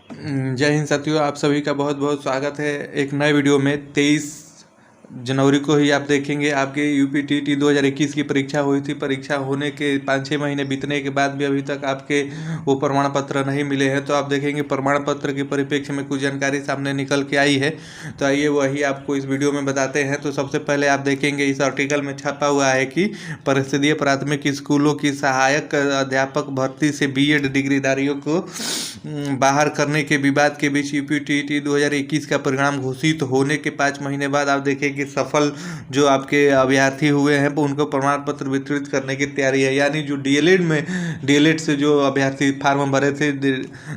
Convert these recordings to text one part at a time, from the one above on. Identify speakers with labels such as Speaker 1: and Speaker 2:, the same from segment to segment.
Speaker 1: जय हिंद साथियों, आप सभी का बहुत बहुत स्वागत है एक नए वीडियो में। 23 जनवरी को ही आप देखेंगे आपके यूपीटीटी 2021 की परीक्षा हुई थी। परीक्षा होने के 5-6 महीने बीतने के बाद भी अभी तक आपके वो प्रमाण पत्र नहीं मिले हैं। तो आप देखेंगे प्रमाण पत्र के परिप्रेक्ष्य में कुछ जानकारी सामने निकल के आई है। तो आइए वही आपको इस वीडियो में बताते हैं। तो सबसे पहले आप देखेंगे इस आर्टिकल में छपा हुआ है कि परिषदीय प्राथमिक स्कूलों की सहायक अध्यापक भर्ती से बीएड डिग्रीधारियों को बाहर करने के विवाद के बीच यूपीटीटी 2021 का परिणाम घोषित होने के 5 महीने बाद आप देखें कि सफल जो आपके अभ्यर्थी हुए हैं उनको प्रमाण पत्र वितरित करने की तैयारी है। यानी जो डीएलएड से जो अभ्यर्थी फार्म भरे थे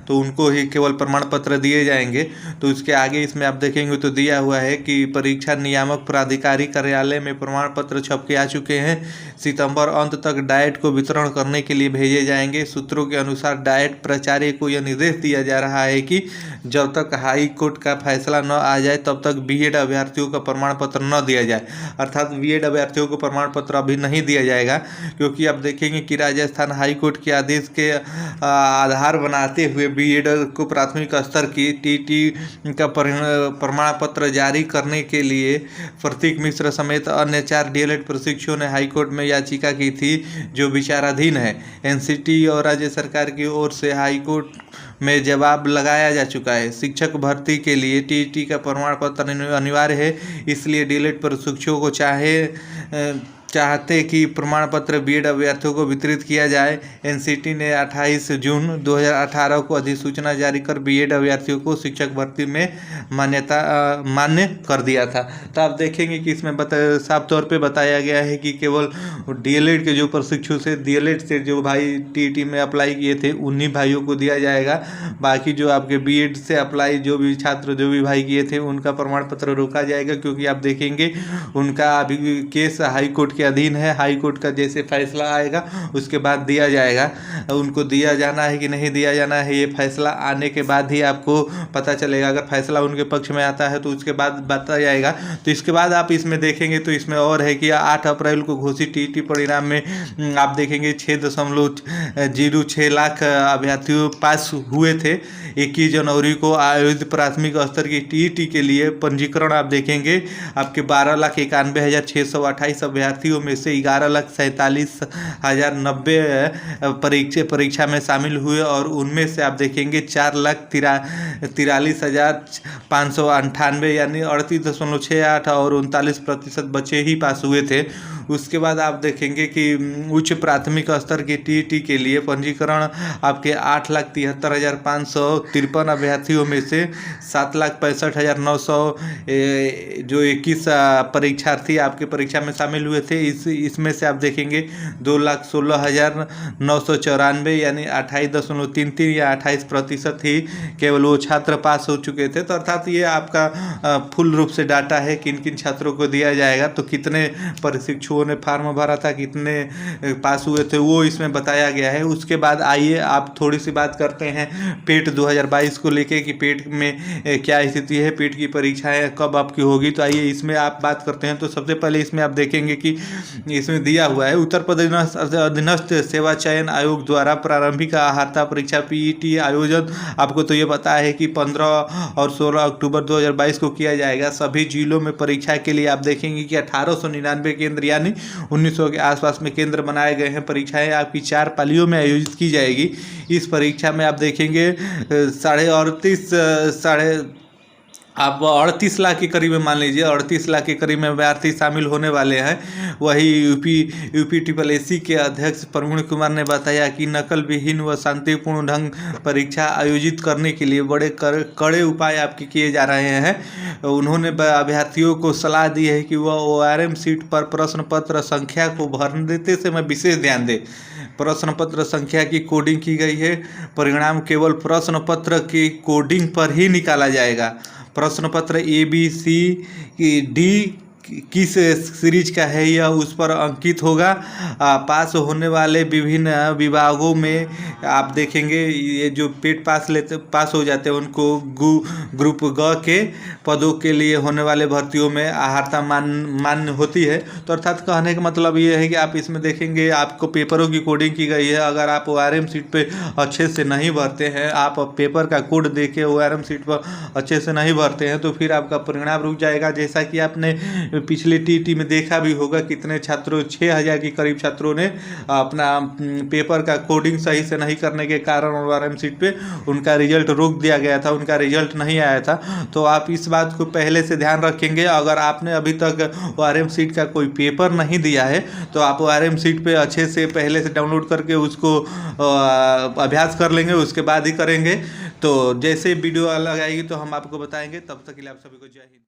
Speaker 1: तो उनको ही केवल प्रमाण पत्र दिए जाएंगे। तो उसके आगे इसमें आप देखेंगे तो दिया हुआ है कि परीक्षा नियामक प्राधिकारी कार्यालय में प्रमाण पत्र छप के आ चुके हैं। सितंबर अंत तक डाइट को वितरण करने के लिए भेजे जाएंगे। सूत्रों के अनुसार डाइट प्राचार्य को यह निर्देश दिया जा रहा है कि जब तक हाई कोर्ट का फैसला न आ जाए तब तक बीएड अभ्यर्थियों का प्रमाण पत्र न दिया जाए। अर्थात बीएड अभ्यर्थियों को प्रमाण पत्र अभी नहीं दिया जाएगा, क्योंकि आप देखेंगे कि राजस्थान हाई कोर्ट के आदेश के आधार बनाते हुए बीएड को प्राथमिक स्तर की टीटी का प्रमाण पत्र जारी करने के लिए प्रतीक मिश्र समेत अन्य 4 डीएलएड प्रशिक्षुओं ने हाईकोर्ट में याचिका की थी, जो विचाराधीन है। एनसीटी और राज्य सरकार की ओर से हाईकोर्ट में जवाब लगाया जा चुका है। शिक्षक भर्ती के लिए टीटी का प्रमाण पत्र अनिवार्य है, इसलिए डीएलएड प्रशिक्षुओं को चाहते कि प्रमाण पत्र बीएड अभ्यर्थियों को वितरित किया जाए। एनसीटी ने 28 जून 2018 को अधिसूचना जारी कर बीएड अभ्यर्थियों को शिक्षक भर्ती में मान्य कर दिया था। तो आप देखेंगे कि इसमें साफ तौर पे बताया गया है कि केवल डीएलएड के जो प्रशिक्षु से डीएलएड से जो भाई टीटी में अप्लाई किए थे उन्हीं भाइयों को दिया जाएगा। बाकी जो आपके बीएड से अप्लाई जो भी छात्र जो भी भाई किए थे उनका प्रमाण पत्र रोका जाएगा, क्योंकि आप देखेंगे उनका अभी केस हाई कोर्ट के अधीन है। हाई कोर्ट का जैसे फैसला आएगा उसके बाद दिया जाएगा। उनको दिया जाना है कि नहीं दिया जाना है, ये फैसला आने के बाद ही आपको पता चलेगा। अगर फैसला उनके पक्ष में आता है तो उसके बाद बताया जाएगा। तो इसके बाद आप इसमें देखेंगे तो इसमें और है कि 8 अप्रैल को घोषित टीटी परिणाम में आप देखेंगे 6.06 लाख अभ्यर्थियों पास हुए थे। 21 जनवरी को आयोजित प्राथमिक स्तर की टीटी के लिए पंजीकरण आप देखेंगे आपके 12,91,628 अभ्यर्थियों में से 11,47,090 परीक्षा में शामिल हुए, और उनमें से आप देखेंगे 4,43,598 यानी 38.68 और 39% बच्चे ही पास हुए थे। उसके बाद आप देखेंगे कि उच्च प्राथमिक स्तर की टीटी के लिए पंजीकरण आपके 8,73,553 अभ्यर्थियों में से 7,65,900 जो 21 परीक्षार्थी आपके परीक्षा में शामिल हुए थे। इसमें से आप देखेंगे 2,16,994 यानी 28.33 या 28% ही केवल वो छात्र पास हो चुके थे। तो अर्थात ये आपका फुल रूप से डाटा है किन किन छात्रों को दिया जाएगा, तो कितने प्रशिक्षुओं ने फार्म भरा था, कितने पास हुए थे, वो इसमें बताया गया है। उसके बाद आइए आप थोड़ी सी बात करते हैं पेट 2022 को लेके कि पेट में क्या स्थिति है, पेट की परीक्षाएं कब आपकी होगी। तो आइए इसमें आप बात करते हैं। तो सबसे पहले इसमें आप देखेंगे कि इसमें दिया हुआ है उत्तर प्रदेश अधीनस्थ सेवा चयन आयोग द्वारा प्रारंभिक आहारता परीक्षा पीईटी आयोजन आपको तो ये पता है कि 15 और 16 अक्टूबर 2022 को किया जाएगा। सभी जिलों में परीक्षा के लिए आप देखेंगे कि 1899 केंद्र यानी 1900 के आसपास में केंद्र बनाए गए हैं। परीक्षाएं आपकी 4 पालियों में आयोजित की जाएगी। इस परीक्षा में आप देखेंगे 38 लाख के करीब में, मान लीजिए 38 लाख के करीब में अभ्यर्थी शामिल होने वाले हैं। वही यूपीटीपीएससी के अध्यक्ष प्रवीण कुमार ने बताया कि नकल विहीन व शांतिपूर्ण ढंग परीक्षा आयोजित करने के लिए बड़े कड़े उपाय आपके किए जा रहे हैं। उन्होंने अभ्यर्थियों को सलाह दी है कि वह ORM सीट पर प्रश्न पत्र संख्या को भरते समय विशेष ध्यान दें। प्रश्न पत्र संख्या की कोडिंग की गई है। परिणाम केवल प्रश्न पत्र की कोडिंग पर ही निकाला जाएगा। प्रश्न पत्र ABCD किस सीरीज का है यह उस पर अंकित होगा। पास होने वाले विभिन्न विभागों में आप देखेंगे ये जो पेट पास हो जाते हैं उनको ग्रुप ग के पदों के लिए होने वाले भर्तियों में अहर्ता मान्य होती है। तो अर्थात कहने का मतलब ये है कि आप इसमें देखेंगे आपको पेपरों की कोडिंग की गई है। अगर आप ORM सीट पे अच्छे से नहीं भरते हैं, आप पेपर का कोड देके ORM सीट पर अच्छे से नहीं भरते हैं तो फिर आपका परिणाम रुक जाएगा। जैसा कि आपने पिछले टीटी में देखा भी होगा कितने छात्रों 6000 के करीब छात्रों ने अपना पेपर का कोडिंग सही से नहीं करने के कारण ORM सीट पे उनका रिजल्ट रोक दिया गया था, उनका रिजल्ट नहीं आया था। तो आप इस बात को पहले से ध्यान रखेंगे। अगर आपने अभी तक ORM सीट का कोई पेपर नहीं दिया है तो आप ORM सीट पे अच्छे से पहले से डाउनलोड करके उसको अभ्यास कर लेंगे, उसके बाद ही करेंगे। तो जैसे वीडियो अलग आएगी तो हम आपको बताएंगे। तब तक के लिए आप सभी को जय हिंद।